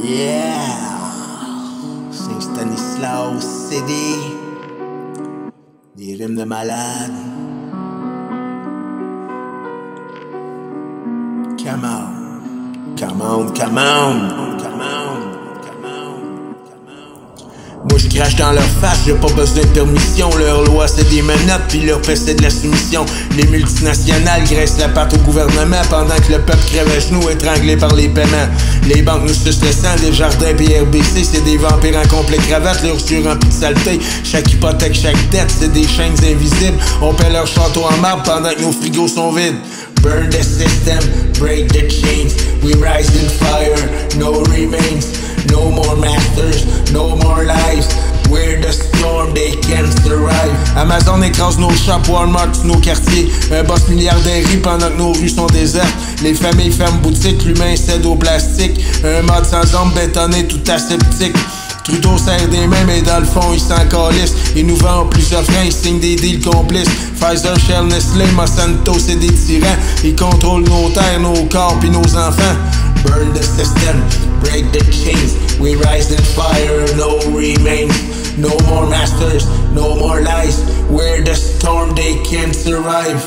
Yeah! Saint-Stanislas, CD. Des rimes de malade. Come on. Come on, come on. Come on. Moi je crache dans leur face, j'ai pas besoin de permission. Leur loi c'est des menottes, puis leur paix c'est de la soumission. Les multinationales graissent la patte au gouvernement, pendant que le peuple crève à genoux, étranglé par les paiements. Les banques nous sucent le sang, des jardins PRBC, c'est des vampires en complet cravate, leurs yeux remplis de saleté. Chaque hypothèque, chaque dette, c'est des chaînes invisibles. On paie leur château en marbre pendant que nos frigos sont vides. Burn the system, break the chains. We rise in fire, no remains. No more masters, no more lives. We're the storm, they can't survive. Amazon écrase nos shops, Walmart tous nos quartiers. Un boss milliardaire rit pendant que nos rues sont désertes. Les familles ferment boutique, l'humain cède au plastique. Un mode sans ombre bétonné, tout aseptique. Trudeau serre des mains, mais dans le fond, il s'en calisse. Il nous vend plusieurs freins, il signe des deals complices. Pfizer, Shell, Nestlé, Monsanto, c'est des tyrans. Ils contrôlent nos terres, nos corps pis nos enfants. Burn the system, break the chains. We rise in fire, no remains. No more masters, no more lies. We're the storm, they can't survive.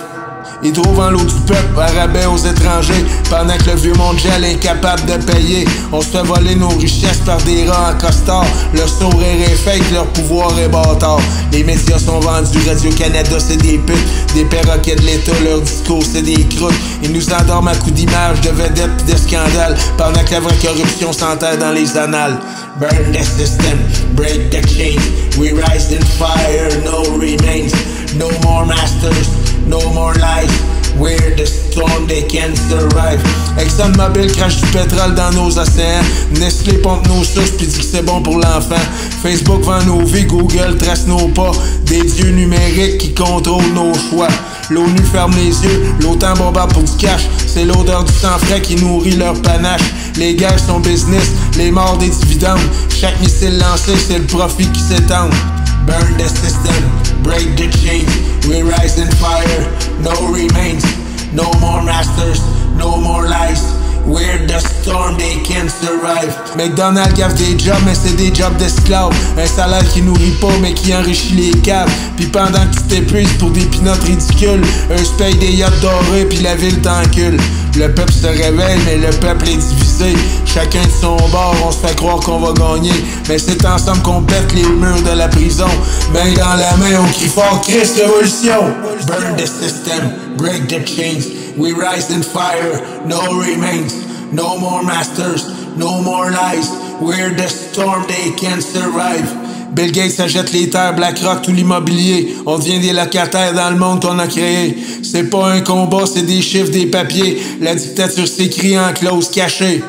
Ils trouvent en l'eau du peuple, à rabais aux étrangers. Pendant que le vieux monde gèle, incapable de payer. On se fait voler nos richesses par des rats en costard. Leur sourire est fake, leur pouvoir est bâtard. Les médias sont vendus, Radio-Canada c'est des putes. Des perroquets de l'État, leur discours c'est des croûtes. Ils nous endorment à coups d'images, de vedettes pis de scandales. Pendant que la vraie corruption s'enterre dans les annales. Burn the system, break the chains. We rise in fire, no remains. No more masters, no more lies. We're the storm, they can't survive. ExxonMobil crache du pétrole dans nos océans. Nestlé pompe nos sources pis dit que c'est bon pour l'enfant. Facebook vend nos vies, Google trace nos pas. Des dieux numériques qui contrôlent nos choix. L'ONU ferme les yeux, l'OTAN bombarde pour du cash. C'est l'odeur du sang frais qui nourrit leur panache. Les guerres sont business, les morts des dividendes. Chaque missile lancé, c'est le profit qui s'étend. Burn the system, break the chains. We rise in fire, no remains. No more masters, no more lies. We're the storm, they can't survive. McDonald's gaffe des jobs, mais c'est des jobs d'esclaves. Un salaire qui nourrit pas, mais qui enrichit les caves. Puis pendant que tu t'épuises pour des pinottes ridicules, eux se payent des yachts dorés, puis la ville t'encule. Le peuple se réveille, mais le peuple est divisé. Chacun de son bord, on se fait croire qu'on va gagner. Mais c'est ensemble qu'on pète les murs de la prison. Main dans la main, on crie fort, Christ, révolution! Burn the system, break the chains. We rise in fire, no remains. No more masters, no more lies. We're the storm, they can't survive. Bill Gates achète les terres, BlackRock, tout l'immobilier. On devient des locataires dans le monde qu'on a créé. C'est pas un combat, c'est des chiffres, des papiers. La dictature s'écrit en clause cachée.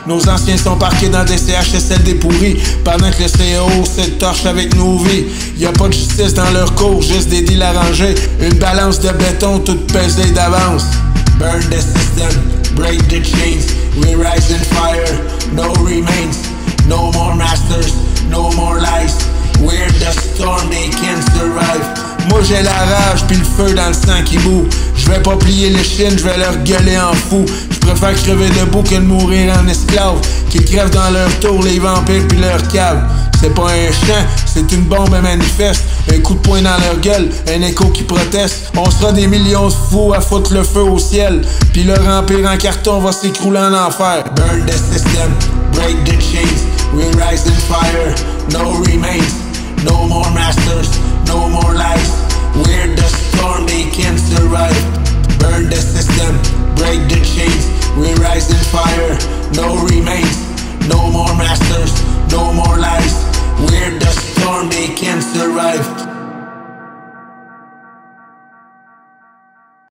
Nos anciens sont parqués dans des CHSLD pourris, pendant que le CAO se torche avec nos vies. Y'a pas de justice dans leur cours, juste des deals arrangés. Une balance de béton toute pesée d'avance. Burn the system, break the chains. We rise in fire, no remains. No more masters, no more lies. We're the storm, they can't survive. Moi j'ai la rage pis le feu dans le sang qui bout. Je vais pas plier les chines, je vais leur gueuler en fou. Je préfère crever debout que de mourir en esclave. Qu'ils crèvent dans leur tour les vampires pis leur cave. C'est pas un chant, c'est une bombe manifeste. Un coup de poing dans leur gueule, un écho qui proteste. On sera des millions de fous à foutre le feu au ciel. Pis leur empire en carton va s'écrouler en enfer. Burn the system, break the chains. We rise in fire, no remains. No more masters, no more lies. We're the storm, they can't survive. Burn the system, break the chains. We rise in fire, no remains. No more masters, no more lies. We're the storm, they can't survive.